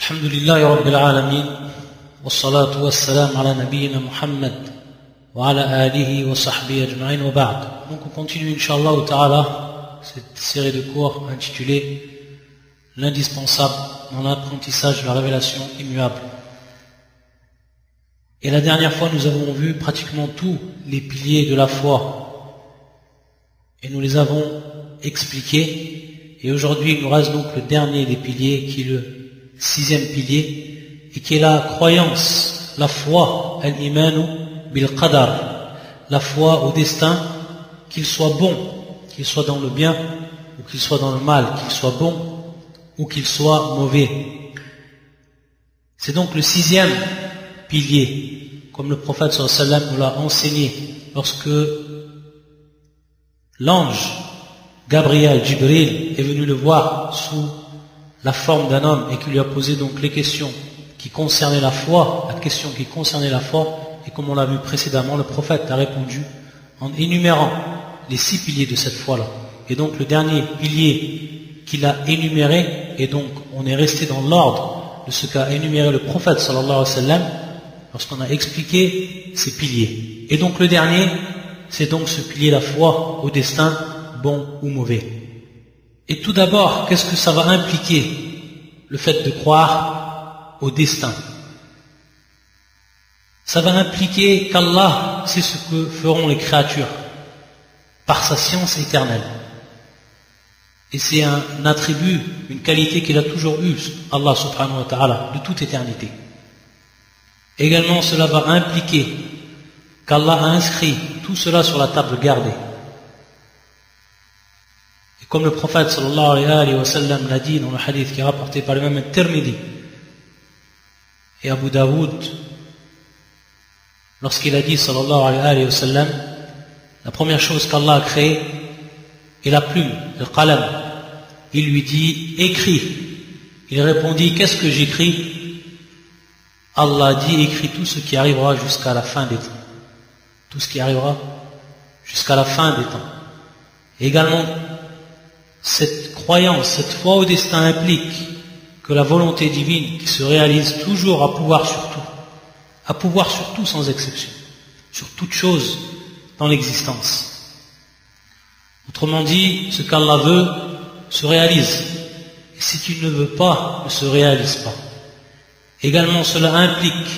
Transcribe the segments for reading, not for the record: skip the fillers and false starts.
الحمد لله رب العالمين والصلاة والسلام على نبينا محمد وعلى آله وصحبه أجمعين وبعد. Donc on continue Inch'Allah Ta'ala cette série de cours intitulée l'indispensable dans l'apprentissage de la révélation immuable. Et la dernière fois nous avons vu pratiquement tous les piliers de la foi et nous les avons expliqués, et aujourd'hui il nous reste donc le dernier des piliers qui est le 6e pilier et qui est la croyance, la foi, al-imanu bil-qadar, la foi au destin, qu'il soit bon, qu'il soit dans le bien ou qu'il soit dans le mal, qu'il soit bon ou qu'il soit mauvais. C'est donc le 6e pilier, comme le prophète sallallahu alayhi wa sallam nous l'a enseigné lorsque l'ange Gabriel, Jibril, est venu le voir sous la forme d'un homme et qui lui a posé donc les questions qui concernaient la foi, la question qui concernait la foi, et comme on l'a vu précédemment, le prophète a répondu en énumérant les 6 piliers de cette foi-là. Et donc le dernier pilier qu'il a énuméré, et donc on est resté dans l'ordre de ce qu'a énuméré le prophète sallallahu alayhi wa sallam lorsqu'on a expliqué ces piliers. Et donc le dernier, c'est donc ce pilier, la foi au destin, bon ou mauvais. Et tout d'abord, qu'est-ce que ça va impliquer, le fait de croire au destin? Ça va impliquer qu'Allah sait ce que feront les créatures par sa science éternelle. Et c'est un attribut, une qualité qu'il a toujours eu, Allah subhanahu wa ta'ala, de toute éternité. Également, cela va impliquer qu'Allah a inscrit tout cela sur la table gardée. Comme le prophète sallallahu alayhi wa sallam l'a dit dans le hadith qui est rapporté par l'imam al-Tirmidhi et Abu Daoud, lorsqu'il a dit sallallahu alayhi wa sallam, la première chose qu'Allah a créée est la plume, le qalam. Il lui dit écris. Il répondit qu'est-ce que j'écris? Allah dit écris tout ce qui arrivera jusqu'à la fin des temps. Tout ce qui arrivera jusqu'à la fin des temps. Et également, cette croyance, cette foi au destin implique que la volonté divine qui se réalise toujours à pouvoir sur tout sans exception, sur toute chose dans l'existence. Autrement dit, ce qu'Allah veut se réalise, et ce qu'il ne veut pas ne se réalise pas. Également, cela implique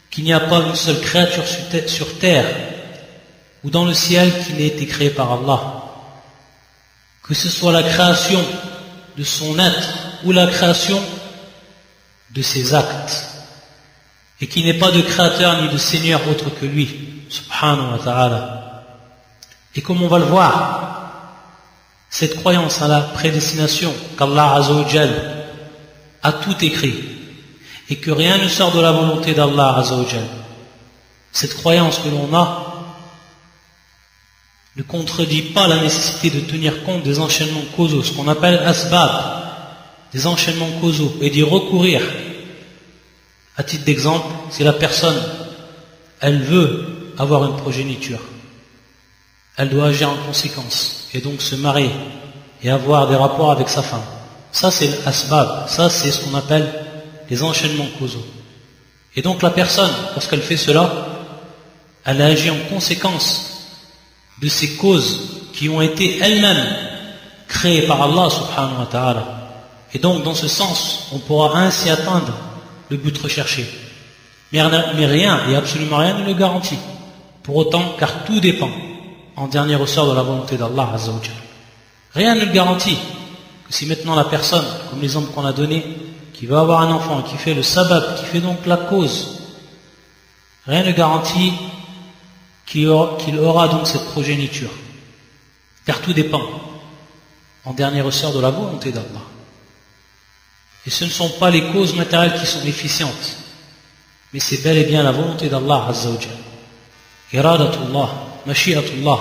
qu'il n'y a pas une seule créature sur terre ou dans le ciel qui n'ait été créée par Allah. Que ce soit la création de son être ou la création de ses actes, et qu'il n'y ait pas de créateur ni de seigneur autre que lui, subhanahu wa ta'ala. Et comme on va le voir, cette croyance à la prédestination qu'Allah azza wa jal a tout écrit et que rien ne sort de la volonté d'Allah azza wa jal, cette croyance que l'on a ne contredit pas la nécessité de tenir compte des enchaînements causaux, ce qu'on appelle asbab, des enchaînements causaux, et d'y recourir. À titre d'exemple, si la personne, elle veut avoir une progéniture, elle doit agir en conséquence, et donc se marier, et avoir des rapports avec sa femme. Ça c'est l'asbab, ça c'est ce qu'on appelle les enchaînements causaux. Et donc la personne, lorsqu'elle fait cela, elle agit en conséquence de ces causes qui ont été elles-mêmes créées par Allah subhanahu wa ta'ala. Et donc dans ce sens, on pourra ainsi atteindre le but recherché. Mais rien, et absolument rien ne le garantit. Pour autant, car tout dépend en dernier ressort de la volonté d'Allah azza wa jal. Rien ne le garantit que si maintenant la personne, comme l'exemple qu'on a donné, qui va avoir un enfant, qui fait le sabab, qui fait donc la cause, rien ne garantit qu'il aura donc cette progéniture, car tout dépend en dernier ressort de la volonté d'Allah. Et ce ne sont pas les causes matérielles qui sont efficientes, mais c'est bel et bien la volonté d'Allah azza wa jal, iradatullah, mashi'atullah.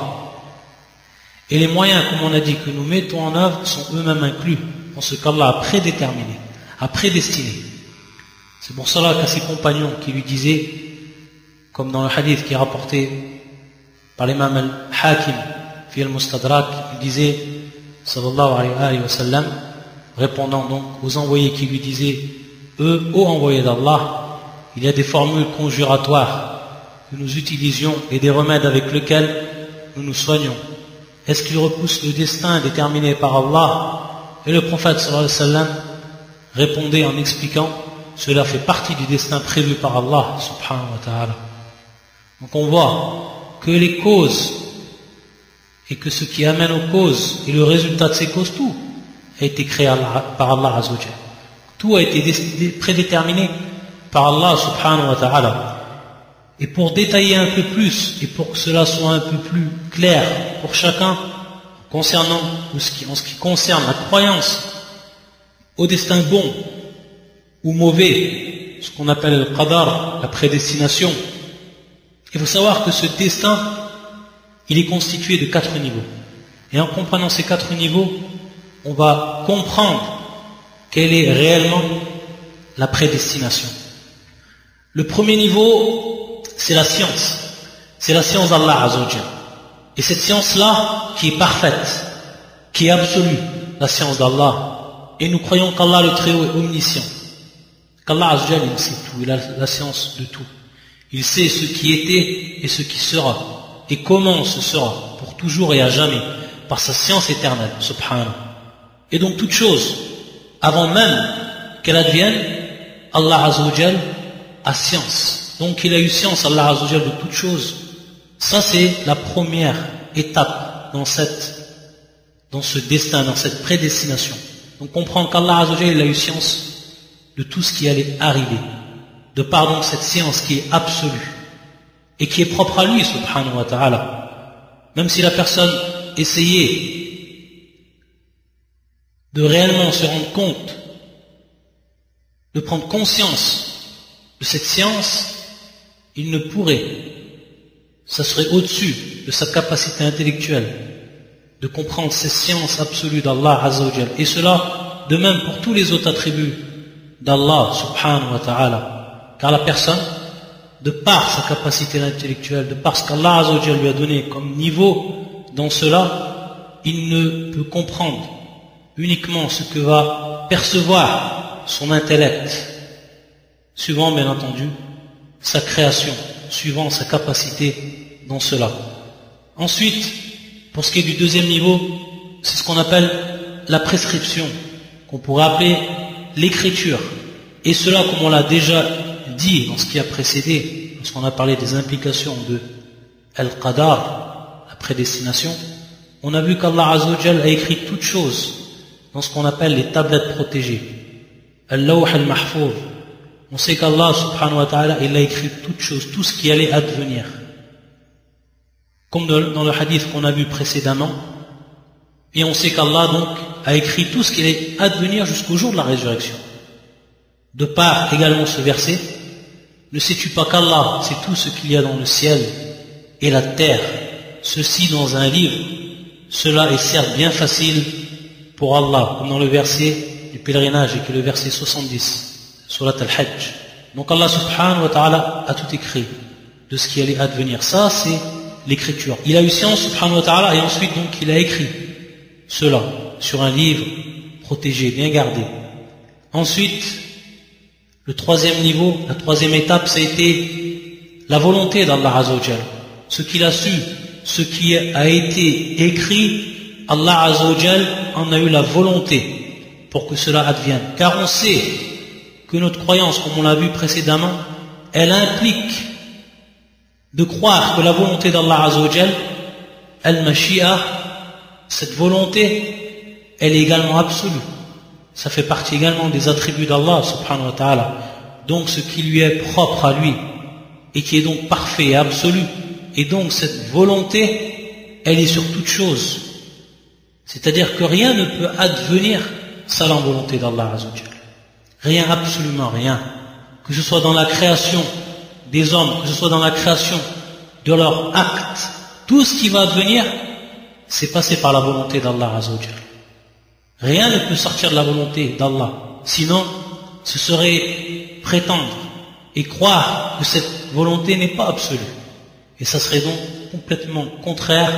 Et les moyens, comme on a dit, que nous mettons en œuvre sont eux-mêmes inclus dans ce qu'Allah a prédéterminé, a prédestiné. C'est pour cela qu'à ses compagnons qui lui disaient, comme dans le hadith qui est rapporté par l'imam al-Hakim fi al-Mustadrak, il disait sallallahu alayhi wa sallam, répondant donc aux envoyés qui lui disaient eux, ô envoyés d'Allah, il y a des formules conjuratoires que nous utilisions et des remèdes avec lesquels nous nous soignons. Est-ce qu'ils repoussent le destin déterminé par Allah? Et le prophète sallallahu alayhi wa sallam répondait en expliquant: cela fait partie du destin prévu par Allah subhanahu wa ta'ala. Donc on voit que les causes et que ce qui amène aux causes et le résultat de ces causes, tout a été créé par Allah azza wa jalla. Tout a été prédéterminé par Allah subhanahu wa ta'ala. Et pour détailler un peu plus et pour que cela soit un peu plus clair pour chacun concernant en ce qui concerne la croyance au destin bon ou mauvais, ce qu'on appelle le qadar, la prédestination, il faut savoir que ce destin, il est constitué de 4 niveaux. Et en comprenant ces 4 niveaux, on va comprendre quelle est réellement la prédestination. Le premier niveau, c'est la science. C'est la science d'Allah azza wa jalla. Et cette science-là, qui est parfaite, qui est absolue, la science d'Allah. Et nous croyons qu'Allah le Très-Haut est omniscient. Qu'Allah azza wa jalla, il sait tout, il a la science de tout. Il sait ce qui était et ce qui sera. Et comment ce sera, pour toujours et à jamais, par sa science éternelle, subhanahu. Et donc toute chose, avant même qu'elle advienne, Allah azza wa jalla a science. Donc il a eu science, Allah azza wa jalla, de toute chose. Ça c'est la première étape dans ce destin, dans cette prédestination. Donc comprendre qu'Allah azza wa jalla, il a eu science de tout ce qui allait arriver, de par donc cette science qui est absolue et qui est propre à lui subhanahu wa ta'ala. Même si la personne essayait de réellement se rendre compte, de prendre conscience de cette science, il ne pourrait. Ça serait au-dessus de sa capacité intellectuelle de comprendre cette science absolue d'Allah azza wa jalla. Et cela, de même pour tous les autres attributs d'Allah subhanahu wa ta'ala. Car la personne, de par sa capacité intellectuelle, de par ce qu'Allah azza wa jalla lui a donné comme niveau dans cela, il ne peut comprendre uniquement ce que va percevoir son intellect, suivant bien entendu sa création, suivant sa capacité dans cela. Ensuite, pour ce qui est du deuxième niveau, c'est ce qu'on appelle la prescription, qu'on pourrait appeler l'écriture. Et cela, comme on l'a déjà dit dans ce qui a précédé, lorsqu'on a parlé des implications de Al-Qadar, la prédestination, on a vu qu'Allah azza wa jalla a écrit toutes choses dans ce qu'on appelle les tablettes protégées, Al-Lawh al-Mahfouz. On sait qu'Allah subhanahu wa ta'ala, il a écrit toutes choses, tout ce qui allait advenir. Comme dans le hadith qu'on a vu précédemment. Et on sait qu'Allah donc a écrit tout ce qui allait advenir jusqu'au jour de la résurrection. De par également ce verset, ne sais-tu pas qu'Allah sait tout ce qu'il y a dans le ciel et la terre, ceci dans un livre, cela est certes bien facile pour Allah, comme dans le verset du pèlerinage et qui est le verset 70, surat al-Hajj. Donc Allah subhanahu wa ta'ala a tout écrit de ce qui allait advenir. Ça c'est l'écriture. Il a eu science subhanahu wa ta'ala et ensuite donc il a écrit cela sur un livre protégé, bien gardé. Ensuite, le troisième niveau, la troisième étape, ça a été la volonté d'Allah azza wa jalla. Ce qu'il a su, ce qui a été écrit, Allah azza wa jalla en a eu la volonté pour que cela advienne. Car on sait que notre croyance, comme on l'a vu précédemment, elle implique de croire que la volonté d'Allah azza wa jalla, al-mashi'a, cette volonté, elle est également absolue. Ça fait partie également des attributs d'Allah subhanahu wa ta'ala. Donc ce qui lui est propre à lui et qui est donc parfait et absolu. Et donc cette volonté, elle est sur toute chose. C'est-à-dire que rien ne peut advenir sans la volonté d'Allah azza wa jalla. Rien, absolument rien. Que ce soit dans la création des hommes, que ce soit dans la création de leurs actes, tout ce qui va advenir, c'est passé par la volonté d'Allah azza wa jalla. Rien ne peut sortir de la volonté d'Allah. Sinon, ce serait prétendre et croire que cette volonté n'est pas absolue. Et ça serait donc complètement contraire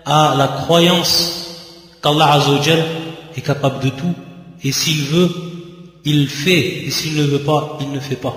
à la croyance qu'Allah azza wa jalla est capable de tout. Et s'il veut, il fait, et s'il ne veut pas, il ne fait pas.